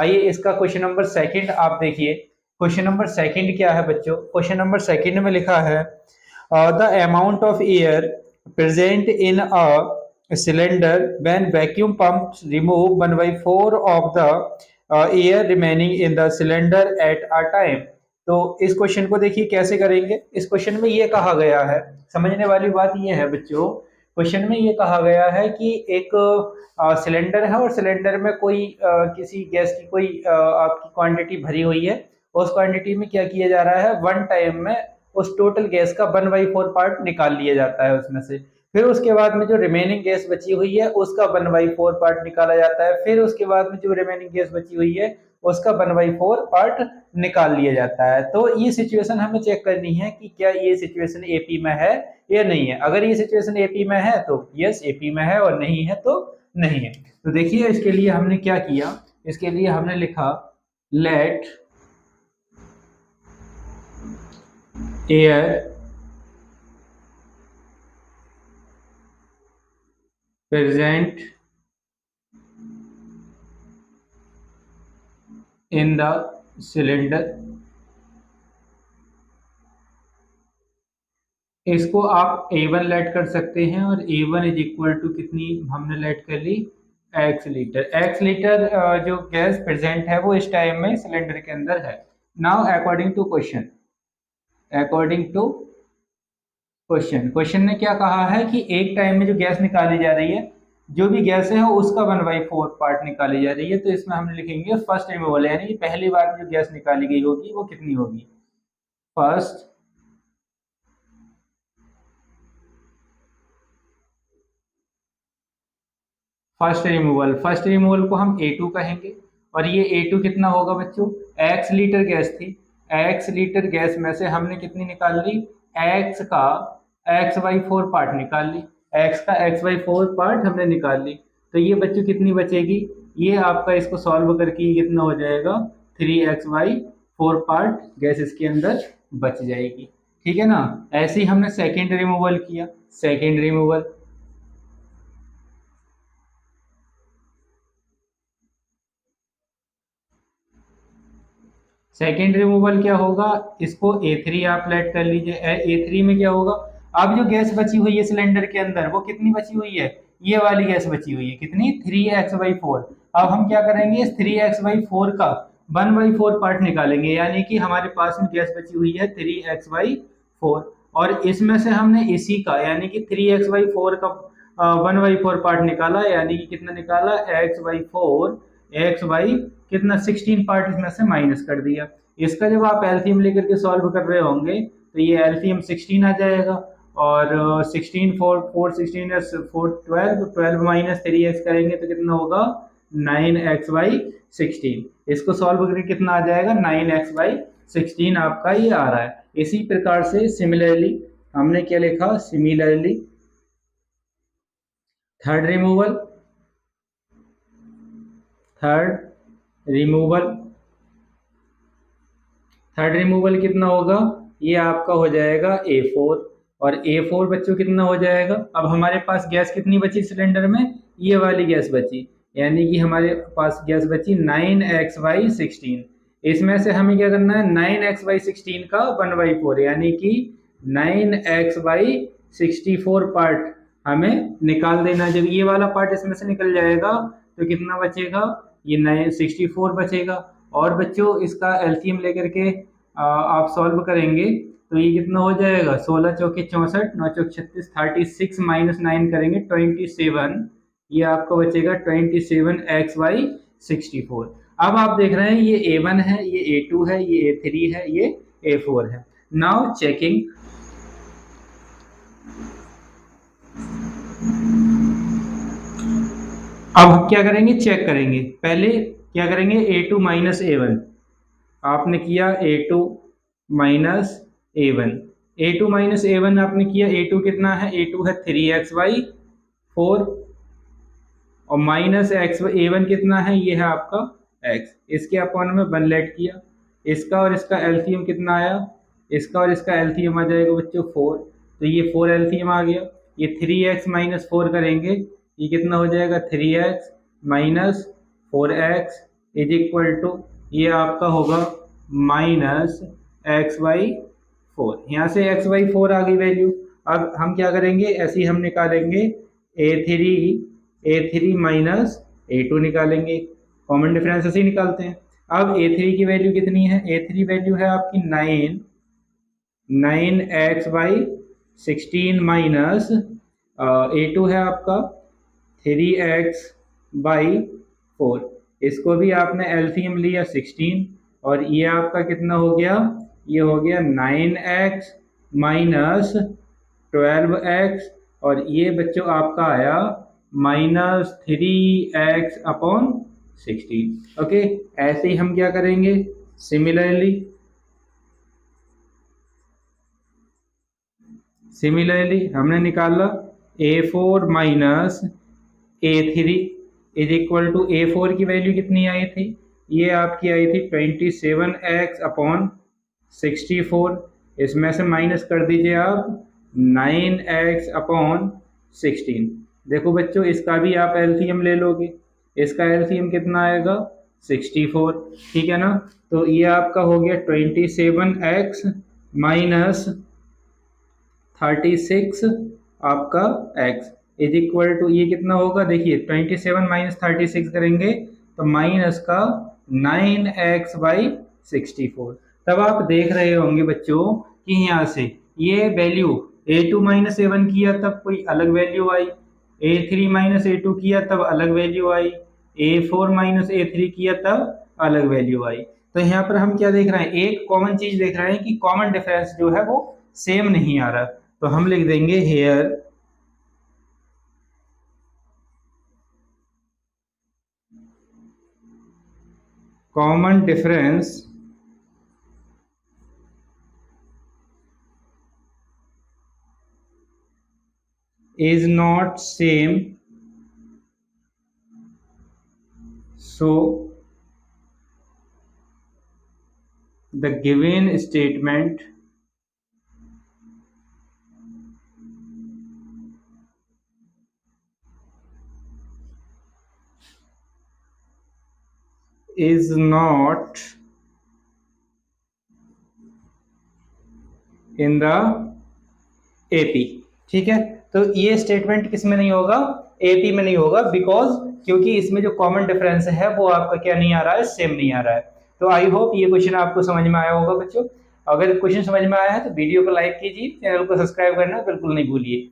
आइए इसका question number second आप देखिए। क्वेश्चन नंबर सेकंड क्या है बच्चों? क्वेश्चन नंबर सेकंड में लिखा है the amount of air present in a cylinder when vacuum pump remove 1/4 of the air remaining in the cylinder at a time. तो इस क्वेश्चन को देखिए कैसे करेंगे। इस क्वेश्चन में ये कहा गया है, समझने वाली बात ये है बच्चों, क्वेश्चन में ये कहा गया है कि एक सिलेंडर है और सिलेंडर में कोई किसी गैस की कोई आपकी क्वांटिटी भरी हुई है। उस क्वांटिटी में क्या किया जा रहा है, वन टाइम में उस टोटल गैस का 1/4 पार्ट निकाल लिया जाता है उसमें से। फिर उसके बाद में जो रिमेनिंग गैस बची हुई है उसका 1/4 पार्ट निकाला जाता है। फिर उसके बाद में जो रिमेनिंग गैस बची हुई है उसका 1/4 पार्ट निकाल लिया जाता है। तो ये सिचुएशन हमें चेक करनी है कि क्या ये सिचुएशन एपी में है या नहीं है। अगर ये सिचुएशन एपी में है तो यस एपी में है, और नहीं है तो नहीं है। तो देखिए इसके लिए हमने क्या किया, इसके लिए हमने लिखा let air present in the cylinder. इसको आप A1 लेट कर सकते हैं, और A1 इज इक्वल टू कितनी हमने लेट कर ली, x लीटर। x लीटर जो गैस प्रेजेंट है वो इस टाइम में सिलेंडर के अंदर है। Now according to question, according to question, question ने क्या कहा है कि एक टाइम में जो गैस निकाली जा रही है, जो भी गैस है उसका 1/4 पार्ट निकाली जा रही है। तो इसमें हम लिखेंगे फर्स्ट रिमूवल, यानी कि पहली बार जो गैस निकाली गई होगी वो कितनी होगी, first first removal. First removal को हम A2 कहेंगे, और ये A2 कितना होगा बच्चों, x लीटर गैस थी, x लीटर गैस में से हमने कितनी निकाल ली, x का x/4 पार्ट निकाल ली, x का x/4 पार्ट हमने निकाल ली। तो ये बच्चों कितनी बचेगी, ये आपका इसको सॉल्व करके ये कितना हो जाएगा, 3x/4 पार्ट गैस इसके अंदर बच जाएगी। ठीक है ना। ऐसे ही हमने सेकेंड रिमूवल किया, सेकेंड रिमूवल, सेकेंड रिमूवल क्या होगा, इसको A3 आप लेट कर लीजिए। A3 में क्या होगा, अब जो गैस बची हुई है सिलेंडर के अंदर वो कितनी बची हुई है, ये वाली गैस बची हुई है कितनी, 3x/4। अब हम क्या करेंगे, इस 3x/4 का 1/4 पार्ट निकालेंगे, यानी कि हमारे पास में गैस बची हुई है 3x/4, और इसमें से हमने इसी का यानी कि 3x/4 का 1/4 पार्ट निकाला, यानी कि कितना निकाला, x/4, एक्स बाई कितना 16 पार्ट इसमें से माइनस कर दिया। इसका जब आप एलसीएम लेकर के सॉल्व कर रहे होंगे तो ये एलसीएम 16 आ जाएगा, और 16 4 16 4 12 12 माइनस 3x करेंगे तो कितना होगा, 9x/16। इसको सॉल्व करके कितना आ जाएगा, 9x/16 आपका ये आ रहा है। इसी प्रकार से सिमिलरली हमने क्या लिखा, similarly third removal, third removal, third removal कितना होगा, ये आपका हो जाएगा A4, और A4 बच्चों कितना हो जाएगा, अब हमारे पास गैस कितनी बची सिलेंडर में, ये वाली गैस बची, यानी कि हमारे पास गैस बची 9x/16। इसमें से हमें क्या करना है, 9x/16 का 1/4 यानी कि 9x/64 पार्ट हमें निकाल देना। जब ये वाला पार्ट इसमें से निकल जाएगा तो कितना बचेगा, ये 964 बचेगा। और बच्चों इसका एलसीएम लेकर के आप सॉल्व करेंगे तो ये कितना हो जाएगा, 16 चौके 64, 9 चौक 36, 36 माइनस 9 करेंगे 27, ये आपको बचेगा 27x/64। अब आप देख रहे हैं ये A1 है, ये A2 है, ये A3 है, ये A4 है। नाउ चेकिंग, अब क्या करेंगे, चेक करेंगे। पहले क्या करेंगे, A2 माइनस A1, आपने किया A2 minus A1, A2 minus A1 आपने किया, A2 कितना है, A2 है 3x/4, और माइनस x A1 कितना है, ये है आपका x, इसके अपॉन में 1 लेट किया, इसका और इसका एलसीएम कितना आया, इसका और इसका एलसीएम आ जाएगा बच्चों 4, तो ये 4 एलसीएम आ गया। ये 3x माइनस 4 करेंगे, ये कितना हो जाएगा, 3x minus 4x is equal to, ये आपका होगा माइनस x/4। यहाँ से x/4 आ गई वैल्यू। अब हम क्या करेंगे, ऐसे ही हम निकालेंगे a3 माइनस a2 निकालेंगे, कॉमन डिफरेंस ऐसे ही निकालते हैं। अब a3 की वैल्यू कितनी है, a3 वैल्यू है आपकी 9x/16 माइनस a2 है आपका 3x/4। इसको भी आपने एलसीएम लिया 16, और ये आपका कितना हो गया, ये हो गया 9x माइनस 12x, और ये बच्चों आपका आया -3x/16। ओके, ऐसे ही हम क्या करेंगे, सिमिलरली हमने निकाला a4 minus a3 is equal to, a4 की वैल्यू कितनी आई थी, ये आपकी आई थी 27x/64। इसमें से माइनस कर दीजिए आप 9x/16। देखो बच्चों, इसका भी आप एलसीएम ले लोगे, इसका एलसीएम कितना आएगा 64, ठीक है ना। तो ये आपका हो गया 27x माइनस 36 आपका x इज इक्वल टू, ये कितना होगा, देखिए 27 माइनस 36 करेंगे तो माइनस का 9x/64। तब आप देख रहे होंगे बच्चों कि यहाँ से ये वैल्यू a2 माइनस a1 किया तब कोई अलग वैल्यू आई, a3 माइनस a2 किया तब अलग वैल्यू आई, a4 माइनस a3 किया तब अलग वैल्यू आई। तो यहाँ पर हम क्या देख रहे हैं, एक कॉमन चीज देख रहे हैं कि कॉमन डिफरेंस जो है वो सेम नहीं आ रहा। तो हम लिख देंगे here common difference is not same, so the given statement is not in the AP। ठीक है, तो ये स्टेटमेंट किस में नहीं होगा, AP में नहीं होगा, बिकॉज क्योंकि इसमें जो कॉमन डिफरेंस है वो आपका क्या नहीं आ रहा है, सेम नहीं आ रहा है। तो आई होप ये क्वेश्चन आपको समझ में आया होगा बच्चों। अगर क्वेश्चन समझ में आया है तो वीडियो को लाइक कीजिए, चैनल को सब्सक्राइब करना बिल्कुल नहीं भूलिए।